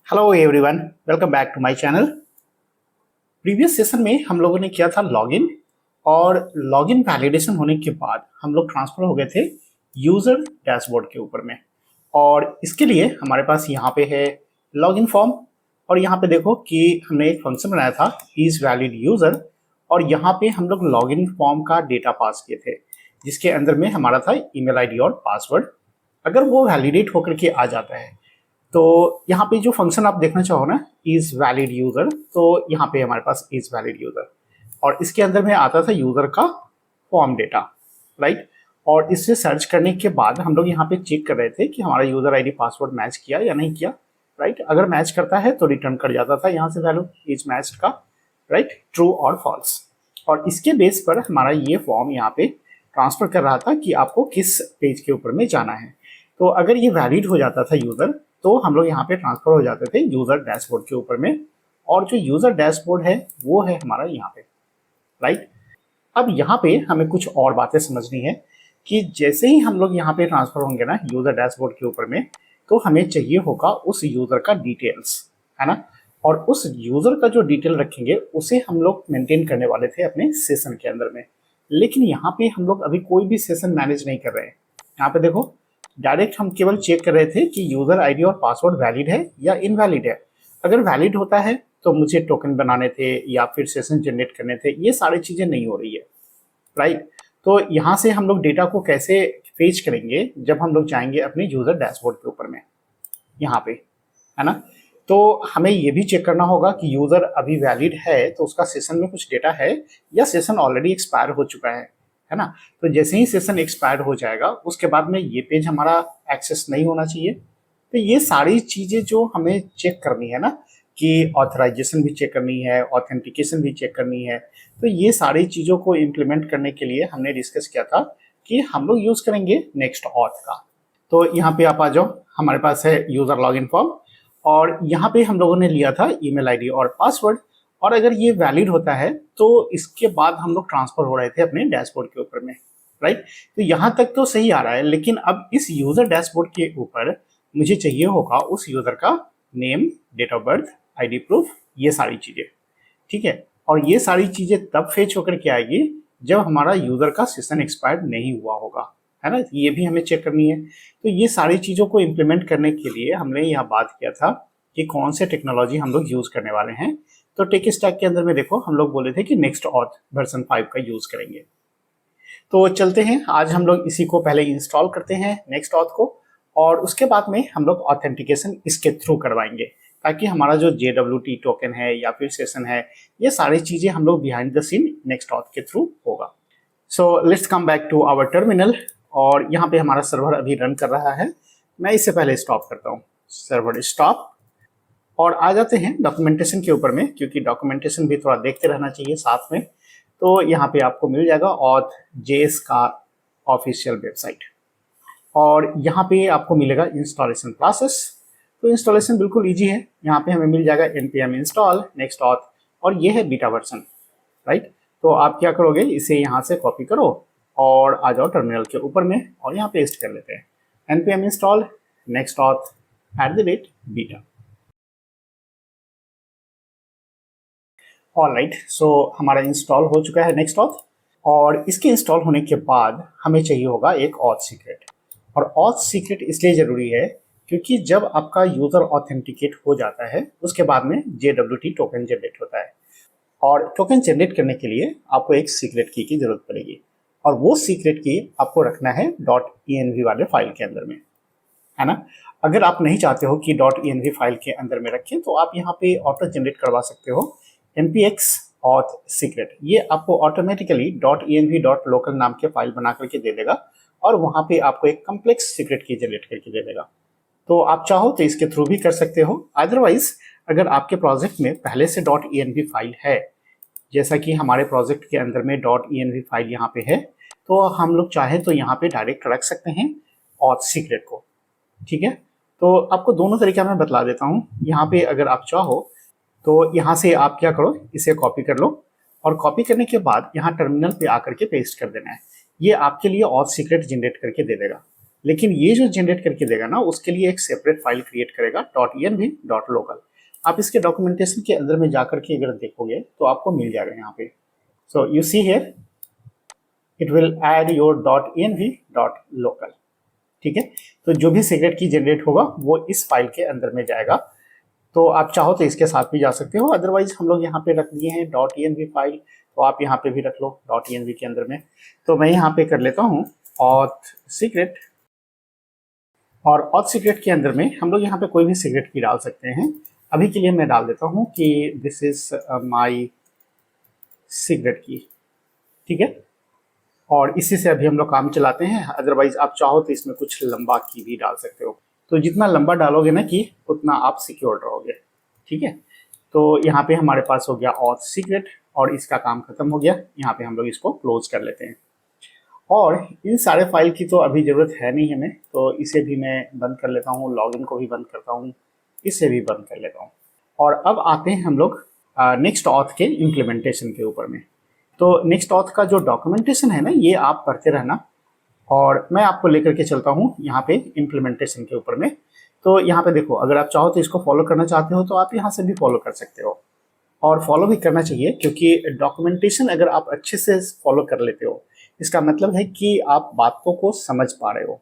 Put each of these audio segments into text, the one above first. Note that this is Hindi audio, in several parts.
Hello everyone, welcome back to my channel. Previous session में हम लोगों ने किया था लॉगिन, और लॉगिन वैलिडेशन होने के बाद हम लोग ट्रांसफर हो गए थे यूजर डैशबोर्ड के ऊपर में। और इसके लिए हमारे पास यहाँ पे है लॉगिन फॉर्म, और यहाँ पे देखो कि हमने एक फंक्शन बनाया था इज वैलिड यूजर, और यहाँ पे हम लोग लॉगिन फॉर्म का डेटा पास किए थे जिसके अंदर में हमारा था ईमेल आईडी और पासवर्ड। अगर वो वैलिडेट होकर के आ जाता है तो यहाँ पे जो फंक्शन आप देखना चाहो ना, इज वैलिड यूजर, तो यहाँ पे हमारे पास इज वैलिड यूजर, और इसके अंदर में आता था यूजर का फॉर्म डेटा, राइट। और इससे सर्च करने के बाद हम लोग यहाँ पे चेक कर रहे थे कि हमारा यूजर आईडी पासवर्ड मैच किया या नहीं किया, राइट। अगर मैच करता है तो रिटर्न कर जाता था यहाँ से वैल्यू इज मैच्ड का, राइट, ट्रू और फॉल्स। और इसके बेस पर हमारा ये फॉर्म यहाँ पे ट्रांसफर कर रहा था कि आपको किस पेज के ऊपर में जाना है। तो अगर ये वैलिड हो जाता था यूजर, तो हम लोग यहाँ पे ट्रांसफर हो जाते थे यूजर डैशबोर्ड के ऊपर में, और जो यूजर डैशबोर्ड है वो है हमारा यहाँ पे, राइट। अब यहाँ पे हमें कुछ और बातें समझनी है कि जैसे ही हम लोग यहाँ पे ट्रांसफर होंगे ना यूजर डैशबोर्ड के ऊपर में, तो हमें चाहिए होगा उस यूजर का डिटेल्स, है ना। और उस यूजर का जो डिटेल रखेंगे उसे हम लोग मेंटेन करने वाले थे अपने सेशन के अंदर में। लेकिन यहाँ पे हम लोग अभी कोई भी सेशन मैनेज नहीं कर रहे हैं। यहाँ पे देखो, डायरेक्ट हम केवल चेक कर रहे थे कि यूजर आईडी और पासवर्ड वैलिड है या इनवैलिड है। अगर वैलिड होता है तो मुझे टोकन बनाने थे या फिर सेशन जनरेट करने थे, ये सारी चीजें नहीं हो रही है, राइट। तो यहाँ से हम लोग डेटा को कैसे फेच करेंगे जब हम लोग जाएंगे अपने यूजर डैशबोर्ड के ऊपर में, यहाँ पे, है ना। तो हमें ये भी चेक करना होगा कि यूजर अभी वैलिड है तो उसका सेशन में कुछ डेटा है या सेशन ऑलरेडी एक्सपायर हो चुका है ना। तो जैसे ही सेशन एक्सपायर हो जाएगा उसके बाद में ये पेज हमारा एक्सेस नहीं होना चाहिए। तो ये सारी चीजें जो हमें चेक करनी है ना, कि ऑथराइजेशन भी चेक करनी है, ऑथेंटिकेशन भी चेक करनी है, तो ये सारी चीजों को इम्प्लीमेंट करने के लिए हमने डिस्कस किया था कि हम लोग यूज करेंगे नेक्स्ट ऑथ का। तो यहाँ पे आप आ जाओ, हमारे पास है यूजर लॉगिन फॉर्म, और यहाँ पे हम लोगों ने लिया था ईमेल आईडी और पासवर्ड। और अगर ये वैलिड होता है तो इसके बाद हम लोग ट्रांसफर हो रहे थे अपने डैशबोर्ड के ऊपर में, राइट। तो यहाँ तक तो सही आ रहा है, लेकिन अब इस यूजर डैशबोर्ड के ऊपर मुझे चाहिए होगा उस यूजर का name, date of birth, ID proof, ये सारी चीजें, ठीक है। और ये सारी चीजें तब फेच होकर के आएगी जब हमारा यूजर का सेशन एक्सपायर्ड नहीं हुआ होगा, है ना। ये भी हमें चेक करनी है। तो ये सारी चीजों को इम्प्लीमेंट करने के लिए हमने यहाँ बात किया था कि कौन से टेक्नोलॉजी हम लोग यूज करने वाले हैं। तो टेक स्टैक के अंदर में देखो, हम लोग बोले थे कि नेक्स्ट ऑथ वर्जन 5 का यूज करेंगे। तो चलते हैं, आज हम लोग इसी को पहले इंस्टॉल करते हैं नेक्स्ट ऑथ को, और उसके बाद में हम लोग ऑथेंटिकेशन इसके थ्रू करवाएंगे, ताकि हमारा जो JWT टोकन है या फिर सेशन है, ये सारी चीजें हम लोग behind the scene next auth के थ्रू होगा। So let's come back to our terminal, और यहाँ पे हमारा सर्वर अभी रन कर रहा है। मैं इससे पहले स्टॉप करता हूँ, सर्वर स्टॉप, और आ जाते हैं डॉक्यूमेंटेशन के ऊपर में, क्योंकि डॉक्यूमेंटेशन भी थोड़ा देखते रहना चाहिए साथ में। तो यहाँ पे आपको मिल जाएगा Auth.js का ऑफिशियल वेबसाइट, और यहाँ पे आपको मिलेगा इंस्टॉलेशन प्रोसेस। तो इंस्टॉलेशन बिल्कुल इजी है, यहाँ पे हमें मिल जाएगा npm install next auth, और ये है बीटा वर्जन, राइट। तो आप क्या करोगे, इसे यहाँ से कॉपी करो और आ जाओ टर्मिनल के ऊपर में, और यहाँ पेस्ट कर लेते हैं npm install next auth @beta। Alright, so हमारा इंस्टॉल हो चुका है नेक्स्ट ऑथ, और इसके इंस्टॉल होने के बाद हमें चाहिए होगा एक ऑथ सीक्रेट। और ऑथ सीक्रेट इसलिए ज़रूरी है क्योंकि जब आपका यूज़र ऑथेंटिकेट हो जाता है उसके बाद में JWT टोकन जनरेट होता है, और टोकन जनरेट करने के लिए आपको एक सीक्रेट की ज़रूरत पड़ेगी, और वो सीक्रेट की आपको रखना है .env वाले फाइल के अंदर में, है ना। अगर आप नहीं चाहते हो कि .env फाइल के अंदर में रखें तो आप यहाँ पे ऑटो जनरेट करवा सकते हो npx auth secret। ये आपको ऑटोमेटिकली .env.local नाम के फाइल बना करके दे देगा, और वहाँ पे आपको एक कम्प्लेक्स सीक्रेट की जनरेट करके दे देगा। तो आप चाहो तो इसके थ्रू भी कर सकते हो। अदरवाइज अगर आपके प्रोजेक्ट में पहले से .env फाइल है, जैसा कि हमारे प्रोजेक्ट के अंदर में .env फाइल यहाँ पे है, तो हम लोग चाहें तो यहाँ पे डायरेक्ट रख सकते हैं ऑथ सीक्रेट को, ठीक है। तो आपको दोनों तरीका मैं बतला देता हूँ। यहाँ पे अगर आप चाहो तो यहाँ से आप क्या करो, इसे कॉपी कर लो, और कॉपी करने के बाद यहाँ टर्मिनल पे आकर के पेस्ट कर देना है। ये आपके लिए ऑथ सीक्रेट जनरेट करके दे देगा। लेकिन ये जो जनरेट करके देगा ना, उसके लिए एक सेपरेट फाइल क्रिएट करेगा .env.local। आप इसके डॉक्यूमेंटेशन के अंदर में जाकर के अगर देखोगे तो आपको मिल जाएगा यहाँ पे। So you see here it will add your .env.local। ठीक है, तो जो भी सिगरेट की जनरेट होगा वो इस फाइल के अंदर में जाएगा। तो आप चाहो तो इसके साथ भी जा सकते हो, अदरवाइज हम लोग यहाँ पे रख दिए हैं .env फाइल, तो आप यहाँ पे भी रख लो .env के अंदर में। तो मैं यहाँ पे कर लेता हूँ ऑथ सीक्रेट, और ऑथ सीक्रेट के अंदर में हम लोग यहाँ पे कोई भी सीक्रेट की डाल सकते हैं। अभी के लिए मैं डाल देता हूँ कि दिस इज माई सीक्रेट की। ठीक है, और इसी से अभी हम लोग काम चलाते हैं। अदरवाइज आप चाहो तो इसमें कुछ लंबा की भी डाल सकते हो, तो जितना लंबा डालोगे ना कि उतना आप सिक्योर रहोगे। ठीक है, तो यहाँ पे हमारे पास हो गया ऑथ सीक्रेट और इसका काम खत्म हो गया। यहाँ पे हम लोग इसको क्लोज कर लेते हैं, और इन सारे फाइल की तो अभी ज़रूरत है नहीं हमें, तो इसे भी मैं बंद कर लेता हूँ, लॉगिन को भी बंद करता हूँ, इसे भी बंद कर लेता हूँ। और अब आते हैं हम लोग नेक्स्ट ऑथ के इम्प्लीमेंटेशन के ऊपर में। तो नेक्स्ट ऑथ का जो डॉक्यूमेंटेशन है ना, ये आप पढ़ते रहना, और मैं आपको लेकर के चलता हूँ यहाँ पे इम्प्लीमेंटेशन के ऊपर में। तो यहाँ पे देखो, अगर आप चाहो तो इसको फॉलो करना चाहते हो तो आप यहाँ से भी फॉलो कर सकते हो, और फॉलो भी करना चाहिए, क्योंकि डॉक्यूमेंटेशन अगर आप अच्छे से फॉलो कर लेते हो, इसका मतलब है कि आप बातों को समझ पा रहे हो,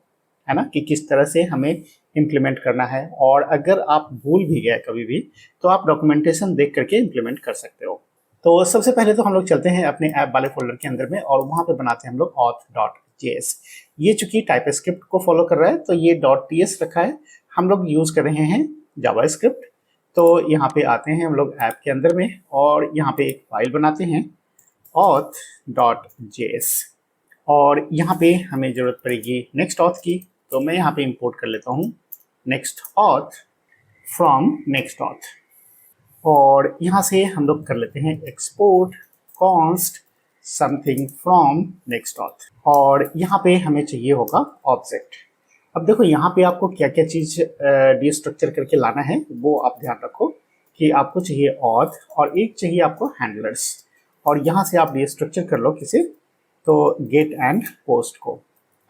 है ना, कि किस तरह से हमें इम्प्लीमेंट करना है। और अगर आप भूल भी गए कभी भी, तो आप डॉक्यूमेंटेशन देख करके इम्प्लीमेंट कर सकते हो। तो सबसे पहले तो हम लोग चलते हैं अपने ऐप वाले फोल्डर के अंदर में, और वहाँ पे बनाते हैं हम लोग auth.js। ये चूंकि टाइप स्क्रिप्ट को फॉलो कर रहा है, तो ये .ts रखा है, हम लोग यूज कर रहे हैं जावास्क्रिप्ट। तो यहाँ पे आते हैं हम लोग ऐप के अंदर में, और यहाँ पे एक फाइल बनाते हैं auth.js, और यहाँ पे हमें जरूरत पड़ेगी नेक्स्ट ऑथ की। तो मैं यहाँ पे इंपोर्ट कर लेता हूँ next auth from next auth, और यहाँ से हम लोग कर लेते हैं export const something from next auth, और यहाँ पे हमें चाहिए होगा ऑब्जेक्ट। अब देखो यहाँ पे आपको क्या क्या चीज़ डिस्ट्रक्चर करके लाना है, वो आप ध्यान रखो कि आपको चाहिए ऑथ, और एक चाहिए आपको हैंडलर्स, और यहाँ से आप डिस्ट्रक्चर कर लो किसे, तो गेट एंड पोस्ट को।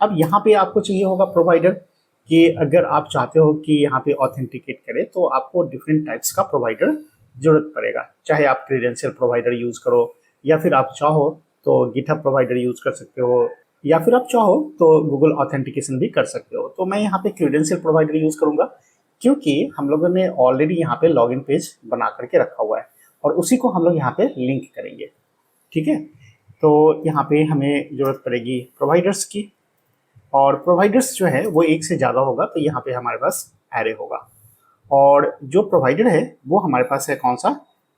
अब यहाँ पे आपको चाहिए होगा प्रोवाइडर, कि अगर आप चाहते हो कि यहाँ पे ऑथेंटिकेट करें, तो आपको डिफरेंट टाइप्स का प्रोवाइडर जरूरत पड़ेगा। चाहे आप क्रीडेंशियल प्रोवाइडर यूज़ करो, या फिर आप चाहो तो गिटहब प्रोवाइडर यूज़ कर सकते हो, या फिर आप चाहो तो गूगल ऑथेंटिकेशन भी कर सकते हो। तो मैं यहाँ पे क्रीडेंशियल प्रोवाइडर यूज़ करूँगा, क्योंकि हम लोगों ने ऑलरेडी यहाँ पे लॉगिन पेज बना करके रखा हुआ है, और उसी को हम लोग यहाँ पे लिंक करेंगे। ठीक है, तो यहाँ पे हमें ज़रूरत पड़ेगी प्रोवाइडर्स की, और प्रोवाइडर्स जो है वो एक से ज़्यादा होगा, तो यहाँ पे हमारे पास एरे होगा, और जो प्रोवाइडर है वो हमारे पास है कौन सा,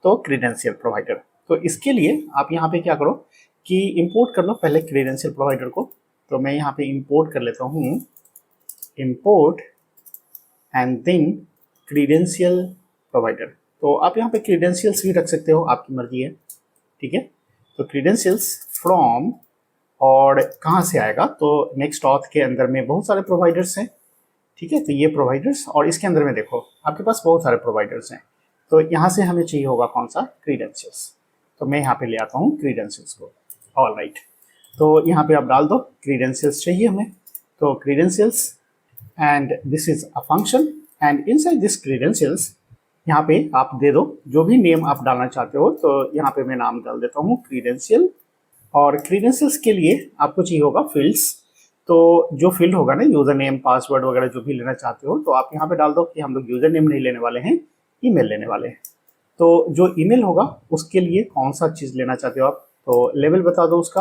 तो क्रीडेंशियल प्रोवाइडर। तो इसके लिए आप यहाँ पे क्या करो कि इंपोर्ट कर लो पहले क्रीडेंशियल प्रोवाइडर को। तो मैं यहाँ पे इंपोर्ट कर लेता हूँ, import and then credential provider. तो आप यहाँ पे क्रीडेंशियल्स भी रख सकते हो, आपकी मर्जी है। ठीक है, तो क्रीडेंशियल्स फ्रॉम, और कहाँ से आएगा, तो नेक्स्ट ऑथ के अंदर में बहुत सारे प्रोवाइडर्स हैं। ठीक है, तो ये प्रोवाइडर्स, और इसके अंदर में देखो आपके पास बहुत सारे प्रोवाइडर्स हैं, तो यहाँ से हमें चाहिए होगा कौन सा, क्रीडेंशियल्स। तो मैं यहाँ पे ले आता हूँ क्रीडेंशियल्स को। ऑल राइट, तो यहाँ पे आप डाल दो क्रीडेंशियल्स चाहिए हमें, तो credentials, and this is a function, and inside this credentials यहाँ पे आप दे दो जो भी नेम आप डालना चाहते हो। तो यहाँ पे मैं नाम डाल देता हूँ क्रीडेंशियल, और क्रीडेंशियल्स के लिए आपको चाहिए होगा फील्ड्स। तो जो फील्ड होगा ना, यूज़र नेम पासवर्ड वगैरह जो भी लेना चाहते हो, तो आप यहाँ पे डाल दो कि हम लोग यूज़र नेम नहीं लेने वाले हैं, ईमेल लेने वाले हैं। तो जो ईमेल होगा उसके लिए कौन सा चीज़ लेना चाहते हो आप, तो लेवल बता दो उसका।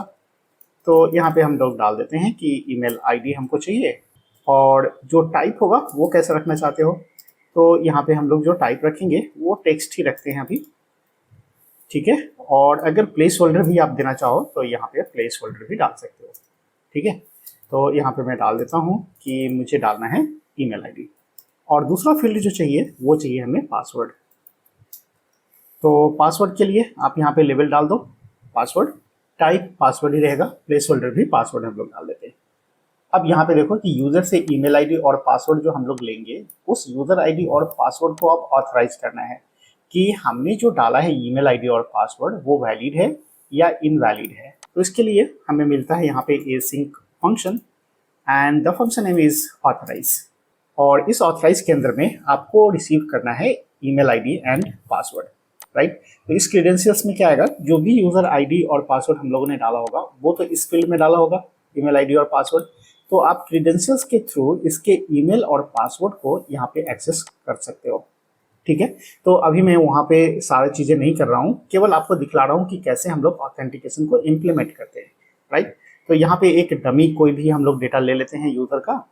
तो यहाँ पे हम लोग डाल देते हैं कि ईमेल आईडी हमको चाहिए, और जो टाइप होगा वो कैसा रखना चाहते हो, तो यहाँ पे हम लोग जो टाइप रखेंगे वो टेक्स्ट ही रखते हैं अभी। ठीक है, और अगर प्लेस होल्डर भी आप देना चाहो तो यहाँ पे प्लेस होल्डर भी डाल सकते हो। ठीक है, तो यहाँ पे मैं डाल देता हूँ कि मुझे डालना है ईमेल आईडी, और दूसरा फील्ड जो चाहिए वो चाहिए हमें पासवर्ड। तो पासवर्ड के लिए आप यहाँ पे लेवल डाल दो, पासवर्ड टाइप पासवर्ड ही रहेगा, प्लेस होल्डर भी पासवर्ड हम लोग डाल देते हैं। अब यहाँ पे देखो कि यूज़र से ईमेल आईडी और पासवर्ड जो हम लोग लेंगे, उस यूज़र आईडी और पासवर्ड को अब ऑथराइज करना है कि हमने जो डाला है ईमेल आईडी और पासवर्ड वो वैलिड है या इनवैलिड है। तो इसके लिए हमें मिलता है यहाँ पे async function, and the function name is authorize. और इस ऑथराइज के अंदर में आपको रिसीव करना है email ID and password, right. तो इस क्रीडेंशियल्स में क्या आएगा, जो भी यूजर आईडी और पासवर्ड हम लोगों ने डाला होगा वो तो इस फील्ड में डाला होगा, ईमेल आईडी और पासवर्ड। तो आप क्रीडेंशियल्स के थ्रू इसके ईमेल और पासवर्ड को यहाँ पे एक्सेस कर सकते हो, ठीक है। तो अभी मैं वहाँ पे सारी चीज़ें नहीं कर रहा हूँ, केवल आपको दिखला रहा हूँ कि कैसे हम लोग ऑथेंटिकेशन को इम्प्लीमेंट करते हैं, राइट। तो यहाँ पे एक डमी कोई भी हम लोग डेटा ले लेते हैं यूज़र का,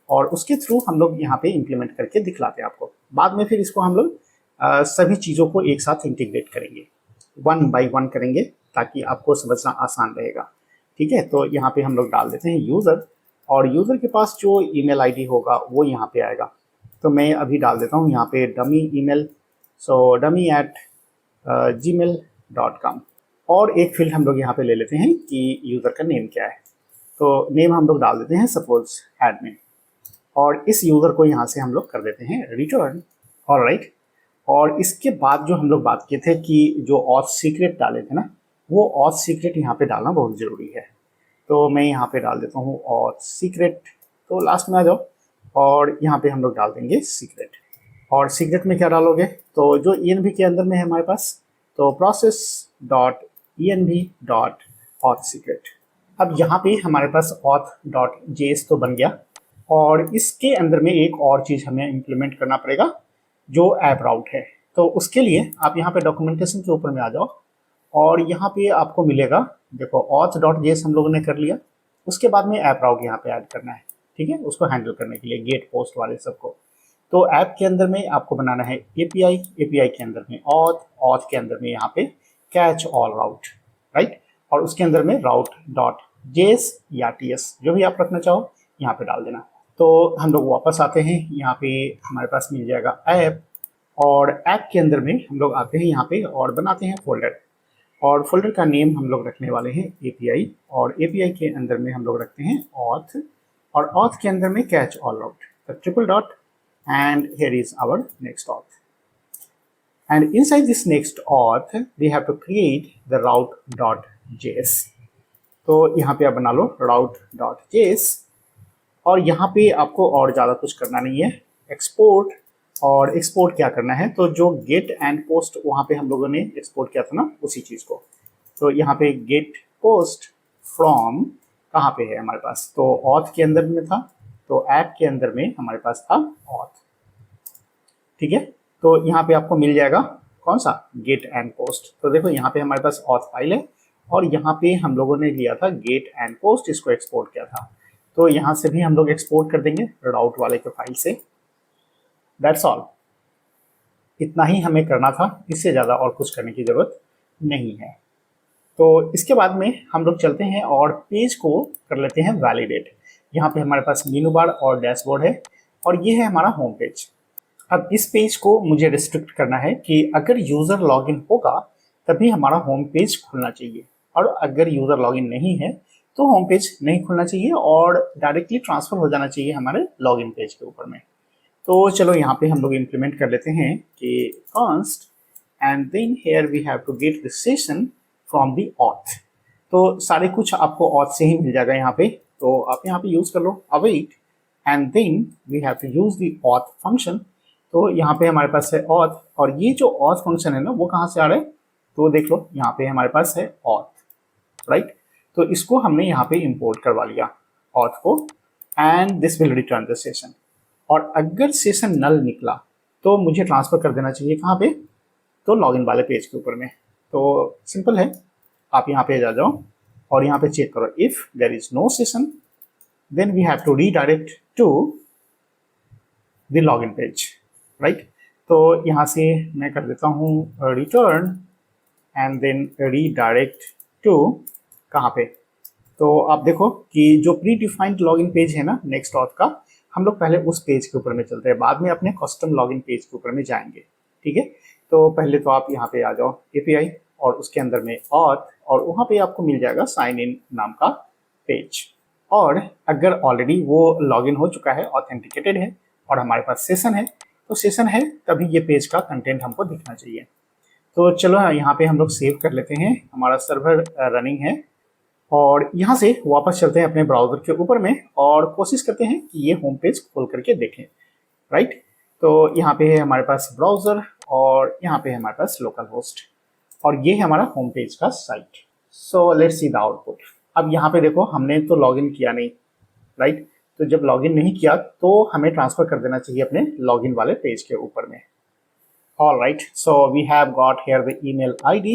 और उसके थ्रू हम लोग यहाँ पे इम्प्लीमेंट करके दिखलाते हैं आपको। बाद में फिर इसको हम लोग सभी चीज़ों को एक साथ इंटीग्रेट करेंगे, 1 बाय 1 करेंगे, ताकि आपको समझना आसान रहेगा, ठीक है। तो यहाँ पे हम लोग डाल देते हैं यूज़र, और यूज़र के पास जो ईमेल आईडी होगा वो यहाँ पे आएगा। तो मैं अभी डाल देता हूँ यहाँ पे डमी ईमेल, सो dummy@gmail.com। और एक फील्ड हम लोग यहाँ पे ले लेते हैं कि यूज़र का नेम क्या है। तो नेम हम लोग डाल देते हैं सपोज एडमिन, और इस यूज़र को यहाँ से हम लोग कर देते हैं रिटर्न, ऑलराइट। और इसके बाद जो हम लोग बात किए थे कि जो ऑथ सीक्रेट डाले थे ना, वो ऑथ सीक्रेट यहाँ पे डालना बहुत ज़रूरी है। तो मैं यहाँ पे डाल देता हूँ ऑथ सीक्रेट, तो लास्ट में आ जाओ, और यहाँ पे हम लोग डाल देंगे सीक्रेट। और सीक्रेट में क्या डालोगे, तो जो env के अंदर में है हमारे पास, तो process.env.authSecret। अब यहाँ पे हमारे पास auth.js तो बन गया, और इसके अंदर में एक और चीज़ हमें इम्प्लीमेंट करना पड़ेगा, जो ऐप राउट है। तो उसके लिए आप यहाँ पे डॉक्यूमेंटेशन के ऊपर में आ जाओ, और यहाँ पे आपको मिलेगा, देखो auth.js हम लोगों ने कर लिया, उसके बाद में ऐप राउट यहाँ पे ऐड करना है, ठीक है, उसको हैंडल करने के लिए गेट पोस्ट वाले सबको। तो ऐप के अंदर में आपको बनाना है एपीआई, एपीआई के अंदर में ऑथ, ऑथ के अंदर में यहाँ पे कैच ऑल राउट, राइट। और उसके अंदर में राउट डॉट जेएस या टीएस जो भी आप रखना चाहो यहाँ पे डाल देना। तो हम लोग वापस आते हैं, यहाँ पे हमारे पास मिल जाएगा ऐप, और ऐप के अंदर में हम लोग आते हैं यहाँ पे और बनाते हैं फोल्डर, और फोल्डर का नेम हम लोग रखने वाले हैं एपीआई, और एपीआई के अंदर में हम लोग रखते हैं ऑथ, और ऑथ के अंदर में कैच ऑल राउट, तो triple dot, and here is our next auth, and inside this next auth we have to create the route.js। तो यहाँ पे आप बना लो route.js, और यहाँ पे आपको और ज़्यादा कुछ करना नहीं है, एक्सपोर्ट। और एक्सपोर्ट क्या करना है, तो जो गेट एंड पोस्ट वहाँ पे हम लोगों ने एक्सपोर्ट किया था ना, उसी चीज़ को। तो यहाँ पे गेट पोस्ट फ्रॉम कहाँ पे है हमारे पास, तो ऑथ के अंदर में था, तो ऐप के अंदर में हमारे पास था ऑथ, ठीक है। तो यहाँ पे आपको मिल जाएगा कौन सा, गेट एंड पोस्ट। तो देखो यहाँ पे हमारे पास ऑथ फाइल है, और यहाँ पे हम लोगों ने लिया था गेट एंड पोस्ट, इसको एक्सपोर्ट किया था। तो यहाँ से भी हम लोग एक्सपोर्ट कर देंगे राउट वाले के फाइल से। दैट्स ऑल, इतना ही हमें करना था, इससे ज़्यादा और कुछ करने की ज़रूरत नहीं है। तो इसके बाद में हम लोग चलते हैं और पेज को कर लेते हैं वैलिडेट। यहाँ पे हमारे पास मेनू बार और डैशबोर्ड है, और ये है हमारा होम पेज। अब इस पेज को मुझे रिस्ट्रिक्ट करना है कि अगर यूज़र लॉगिन होगा तभी हमारा होम पेज खुलना चाहिए, और अगर यूज़र लॉगिन नहीं है तो होम पेज नहीं खुलना चाहिए, और डायरेक्टली ट्रांसफ़र हो जाना चाहिए हमारे लॉगिन पेज के ऊपर में। तो चलो यहाँ पे हम लोग इम्प्लीमेंट कर लेते हैं कि const and then here we have to get the session from the auth. तो सारे कुछ आपको ऑथ से ही मिल जाएगा यहाँ पे, तो आप यहाँ पे यूज़ कर लो await, and then we have to use the auth function. तो यहाँ पे हमारे पास है ऑथ, और ये जो ऑथ फंक्शन है ना, वो कहाँ से आ रहा है, तो देख लो यहाँ पे हमारे पास है ऑथ, राइट। तो इसको हमने यहाँ पे इंपोर्ट करवा लिया ऑथ को, and this will return the session. और अगर सेशन नल निकला तो मुझे ट्रांसफ़र कर देना चाहिए कहाँ पे, तो लॉगिन वाले पेज के ऊपर में। तो सिंपल है, आप यहाँ पे जा जाओ और यहाँ पे चेक करो, if there is no session then we have to redirect to the login page, right. तो यहाँ से मैं कर देता हूँ return and then redirect to कहाँ पे, तो आप देखो कि जो प्री डिफाइंड लॉगिन पेज है ना नेक्स्ट ऑथ का, हम लोग पहले उस पेज के ऊपर में चलते हैं, बाद में अपने कस्टम लॉगिन पेज के ऊपर में जाएंगे, ठीक है। तो पहले तो आप यहाँ पे आ जाओ एपीआई, और उसके अंदर में ऑथ, और वहाँ पे आपको मिल जाएगा साइन इन नाम का पेज। और अगर ऑलरेडी वो लॉगिन हो चुका है, ऑथेंटिकेटेड है, और हमारे पास सेशन है, तो सेशन है तभी ये पेज का कंटेंट हमको दिखना चाहिए। तो चलो यहाँ पे हम लोग सेव कर लेते हैं, हमारा सर्वर रनिंग है, और यहाँ से वापस चलते हैं अपने ब्राउजर के ऊपर में और कोशिश करते हैं कि ये होम पेज खोल करके देखें, राइट। तो यहाँ पे है हमारे पास ब्राउजर और यहाँ पे है हमारे पास लोकल होस्ट और ये है हमारा होम पेज का site. So let's see the output. अब यहाँ पे देखो हमने तो लॉगिन किया नहीं, राइट। तो जब लॉगिन नहीं किया तो हमें ट्रांसफर कर देना चाहिए अपने लॉगिन वाले पेज के ऊपर में। All right, so we have got here the email ID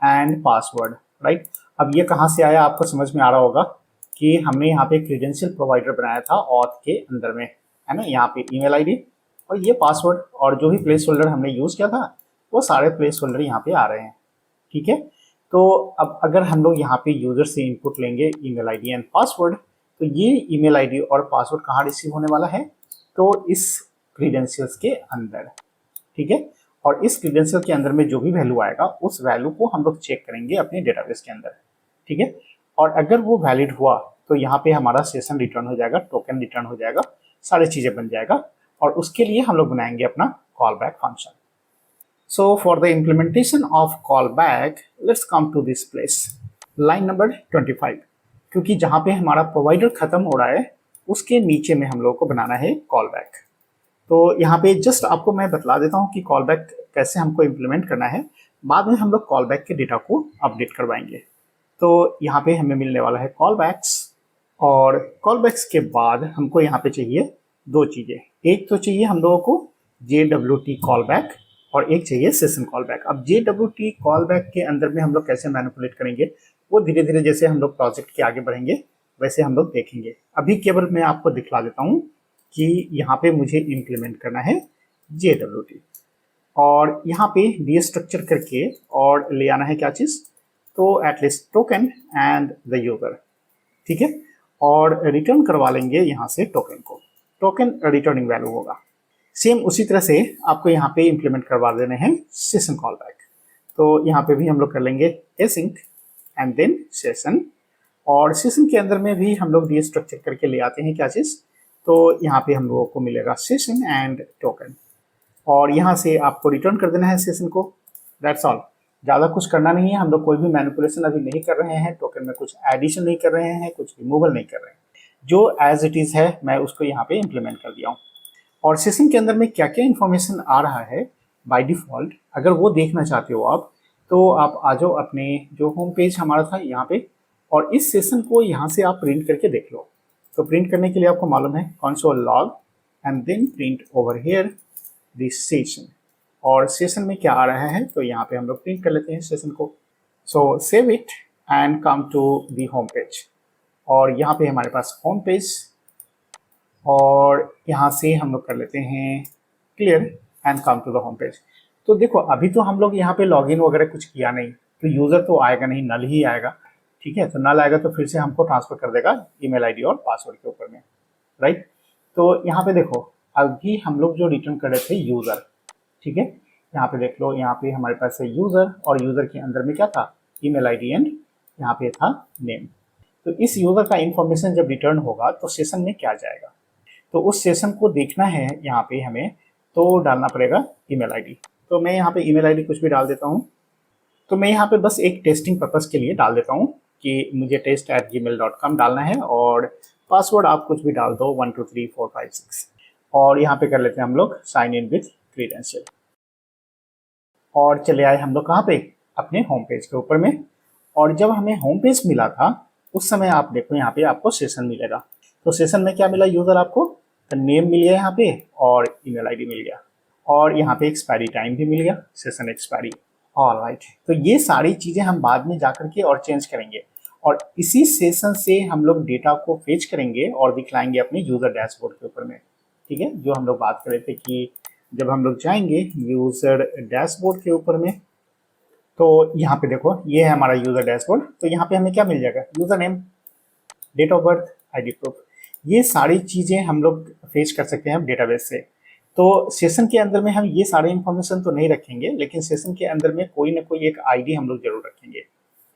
and password, right? अब ये कहाँ से आया आपको समझ में आ रहा होगा कि हमने यहाँ पे क्रीडेंशियल प्रोवाइडर बनाया था ऑथ के अंदर में, है ना। यहाँ पे ईमेल आईडी और ये पासवर्ड और जो भी प्लेस होल्डर हमने यूज़ किया था वो सारे प्लेस होल्डर यहाँ पे आ रहे हैं, ठीक है। तो अब अगर हम लोग यहाँ पे यूजर से इनपुट लेंगे ईमेल आईडी एंड पासवर्ड, तो ये ईमेल आईडी और पासवर्ड कहाँ रिसीव होने वाला है, तो इस क्रीडेंशियल्स के अंदर, ठीक है। और इस क्रीडेंशियल के अंदर में जो भी वैल्यू आएगा उस वैल्यू को हम लोग चेक करेंगे अपने डेटाबेस के अंदर, ठीक है। और अगर वो वैलिड हुआ तो यहाँ पे हमारा सेशन रिटर्न हो जाएगा, टोकन रिटर्न हो जाएगा, सारी चीज़ें बन जाएगा और उसके लिए हम लोग बनाएंगे अपना callback function. So for the implementation of callback let's come to this place, line number 25, क्योंकि जहाँ पे हमारा प्रोवाइडर खत्म हो रहा है उसके नीचे में हम लोग को बनाना है कॉल बैक। तो यहाँ पे जस्ट आपको मैं बतला देता हूँ कि कॉल बैक कैसे हमको इम्प्लीमेंट करना है, बाद में हम लोग कॉल बैक के डेटा को अपडेट करवाएंगे। तो यहाँ पे हमें मिलने वाला है कॉल बैक्स और कॉल बैक्स के बाद हमको यहाँ पे चाहिए दो चीज़ें। एक तो चाहिए हम लोगों को JWT कॉल बैक और एक चाहिए सेशन कॉल बैक। अब JWT कॉल बैक के अंदर में हम लोग कैसे मैनिपुलेट करेंगे वो धीरे धीरे जैसे हम लोग प्रोजेक्ट के आगे बढ़ेंगे वैसे हम लोग देखेंगे। अभी केवल मैं आपको दिखला देता हूँ कि यहाँ पे मुझे इम्प्लीमेंट करना है JWT और यहाँ पे डीस्ट्रक्चर करके और ले आना है क्या चीज़, तो at least token and the user, ठीक है। और रिटर्न करवा लेंगे यहाँ से टोकन को, टोकन रिटर्निंग वैल्यू होगा। सेम उसी तरह से आपको यहाँ पे इम्प्लीमेंट करवा देने हैं सेशन कॉल बैक। तो यहाँ पे भी हम लोग कर लेंगे एसिंक एंड देन सेशन और सेशन के अंदर में भी हम लोग डीस्ट्रक्चर करके ले आते हैं क्या चीज़, तो यहाँ पे हम लोगों को मिलेगा सेशन एंड टोकन और यहाँ से आपको रिटर्न कर देना है सेशन को, दैट्स ऑल। ज़्यादा कुछ करना नहीं है, हम लोग कोई भी मैनिपुलेशन अभी नहीं कर रहे हैं, टोकन में कुछ एडिशन नहीं कर रहे हैं, कुछ रिमूवल नहीं कर रहे हैं, जो एज इट इज़ है मैं उसको यहाँ पे इम्प्लीमेंट कर दिया हूँ। और सेशन के अंदर में क्या क्या इन्फॉर्मेशन आ रहा है बाय डिफ़ॉल्ट, अगर वो देखना चाहते हो आप तो आप आ जाओ अपने जो होम पेज हमारा था यहाँ पे और इस सेशन को यहाँ से आप प्रिंट करके देख लो। तो प्रिंट करने के लिए आपको मालूम है console log and then print over here this session और सेशन में क्या आ रहा है तो यहाँ पे हम लोग प्रिंट कर लेते हैं सेशन को। So save it and come to the home page और यहाँ पे हमारे पास होम पेज और यहाँ से हम लोग कर लेते हैं clear and come to the home page. तो देखो अभी तो हम लोग यहाँ पे लॉगिन वगैरह कुछ किया नहीं तो यूज़र तो आएगा नहीं, नल ही आएगा, ठीक है। तो नल आएगा तो फिर से हमको ट्रांसफर कर देगा ईमेल आईडी और पासवर्ड के ऊपर में, राइट। तो यहाँ पे देखो अभी हम लोग जो रिटर्न कर रहे थे यूज़र, ठीक है। यहाँ पे देख लो, यहाँ पे हमारे पास है यूज़र और यूज़र के अंदर में क्या था, ईमेल आईडी एंड यहाँ पे था नेम। तो इस यूज़र का इंफॉर्मेशन जब रिटर्न होगा तो सेशन में क्या जाएगा, तो उस सेशन को देखना है यहाँ पे हमें तो डालना पड़ेगा ईमेल आईडी। तो मैं यहाँ पे ईमेल आईडी कुछ भी डाल देता हूँ। तो मैं यहाँ पे बस एक टेस्टिंग पर्पज़ के लिए डाल देता हूँ कि मुझे test@gmail.com डालना है और पासवर्ड आप कुछ भी डाल दो 1 2 3 4 5 6 और यहाँ पे कर लेते हैं हम लोग साइन इन विथ क्रीडेंशियल और चले आए हम लोग कहाँ पे, अपने होम पेज के ऊपर में। और जब हमें होम पेज मिला था उस समय आप देखो यहाँ पे आपको सेशन मिलेगा। तो सेशन में क्या मिला, यूज़र आपको नेम मिल गया यहाँ पे और ईमेल आईडी मिल गया और यहाँ पे एक्सपायरी टाइम भी मिल गया, सेशन एक्सपायरी। ऑलराइट, तो ये सारी चीज़ें हम बाद में जाकर के और चेंज करेंगे और इसी सेशन से हम लोग डेटा को फेच करेंगे और दिखलाएंगे अपने यूज़र डैशबोर्ड के ऊपर में, ठीक है। जो हम लोग बात कर रहे थे कि जब हम लोग जाएंगे यूज़र डैशबोर्ड के ऊपर में तो यहाँ पे देखो ये है हमारा यूज़र डैशबोर्ड। तो यहाँ पे हमें क्या मिल जाएगा, user name, date of birth, ID proof, ये सारी चीज़ें हम लोग फेच कर सकते हैं डेटाबेस से। तो सेशन के अंदर में हम ये सारे इन्फॉर्मेशन तो नहीं रखेंगे लेकिन सेशन के अंदर में कोई ना कोई एक आईडी हम लोग जरूर रखेंगे,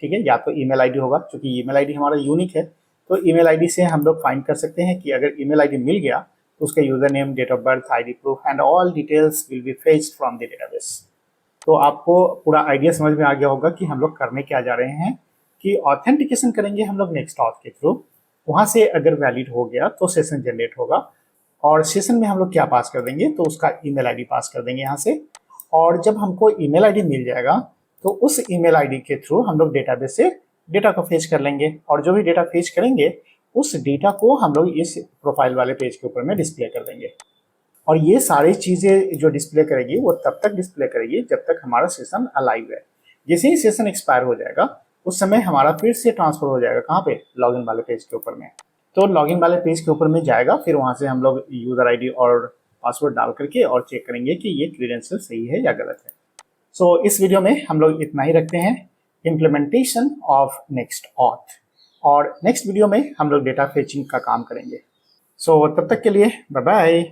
ठीक है। या तो ईमेल आईडी होगा, क्योंकि ईमेल आईडी हमारा यूनिक है तो ईमेल आईडी से हम लोग फाइंड कर सकते हैं कि अगर ईमेल आईडी मिल गया तो उसका user name, date of birth, ID proof and all details will be fetched from the database. तो आपको पूरा आइडिया समझ में आ गया होगा कि हम लोग करने क्या जा रहे हैं कि ऑथेंटिकेशन करेंगे हम लोग नेक्स्ट ऑथ के थ्रू, वहाँ से अगर वैलिड हो गया तो सेशन जनरेट होगा, और सेशन में हम लोग क्या पास कर देंगे, तो उसका ईमेल आईडी पास कर देंगे यहाँ से। और जब हमको ईमेल आईडी मिल जाएगा तो उस ईमेल आईडी के थ्रू हम लोग डेटाबेस से डेटा को फेच कर लेंगे, और जो भी डेटा फेच करेंगे उस डेटा को हम लोग इस प्रोफाइल वाले पेज के ऊपर में डिस्प्ले कर देंगे। और ये सारी चीज़ें जो डिस्प्ले करेगी वो तब तक डिस्प्ले करेगी जब तक हमारा सेशन अलाइव है। जैसे ही सेशन एक्सपायर हो जाएगा उस समय हमारा फिर से ट्रांसफर हो जाएगा कहाँ पे, लॉगिन वाले पेज के ऊपर में। तो लॉगिन वाले पेज के ऊपर में जाएगा, फिर वहाँ से हम लोग यूज़र आईडी और पासवर्ड डाल करके और चेक करेंगे कि ये क्रीडेंशियल सही है या गलत है। सो इस वीडियो में हम लोग इतना ही रखते हैं, इम्प्लीमेंटेशन ऑफ नेक्स्ट ऑथ, और नेक्स्ट वीडियो में हम लोग डेटा फेचिंग का काम करेंगे। सो तब तक के लिए बाय बाय।